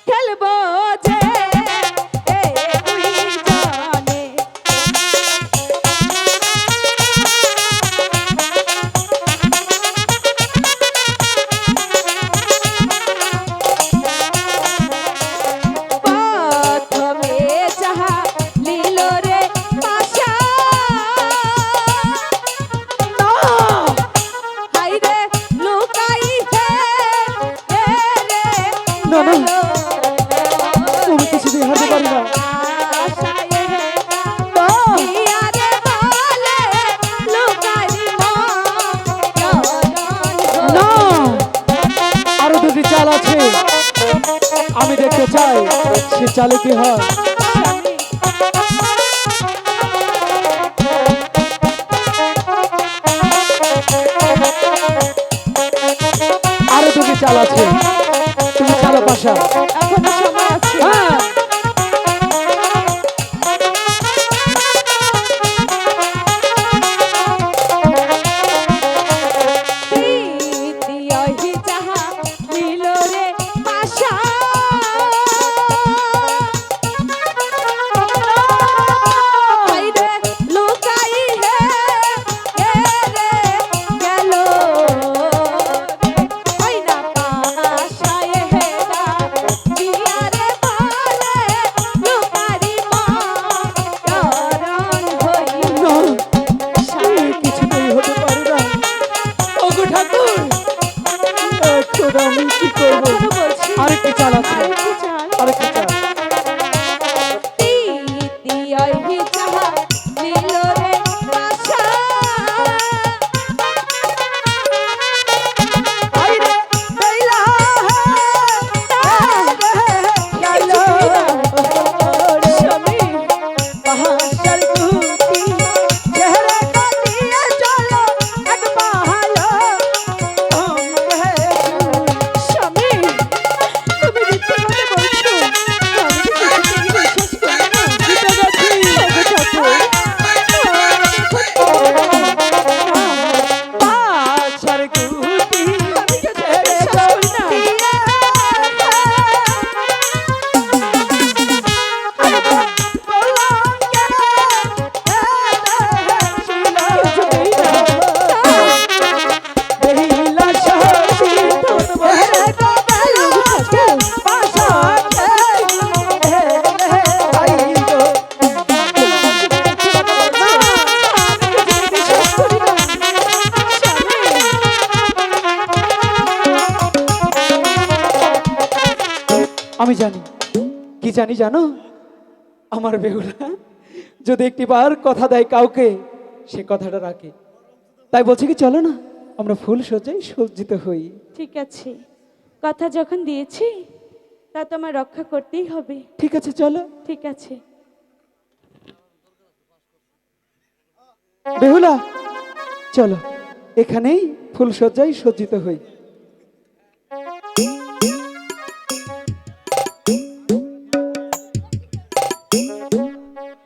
খেলবো যে দুইজনে প্রথমে যাহা লীল রে পাশা হাইরে লুকাই হে রে না না আমি কিছুতেই হারতে পারি না। না আরো দুটি চাল আছে, আমি দেখতে চাই সে চালে কি হয়। আরো দুটি চাল আছে, তুমি চালো পাশা। এখনো সময় আছে। হ্যাঁ তৃতীয় যাহা লীল রে পাশা হাইরে লুকাই হে রে গেল ওই না পাশায় হে দা দিয়া রে বলে লুকারি মা চরণ হইল কিছুতেই হতে পারে না। ওগো ঠাকুর, এখন আমি কি করবো? আরেকটি চাল আছে, আরেকটি চাল। তৃতীয় যাহা লীল রে পাশা আইরে বেলা গেল স্বামী পাহাড়ের টুটি চেহারা কাটিয়ে চলো এক পাহাড় স্বামী তুমি মিথ্যে কথা বলছো আমি তো কিছুতেই বিশ্বাস করি না জিতে গেছি। পাহাড়ের টুটি আমি তো বিশ্বাস করি না আমি জানি, কি জানি জানো, আমার বেহুলা যদি একটি বার কথা দেয় কাউকে সে কথাটা রাখে। তাই বলছি কি চলো না আমরা ফুল সজ্জায় সজ্জিত হই। ঠিক আছে কথা যখন দিয়েছি তা তোমার রক্ষা করতেই হবে ঠিক আছে চলো। ঠিক আছে বেহুলা চলো এখানেই ফুল সজ্জায় সজ্জিত হই।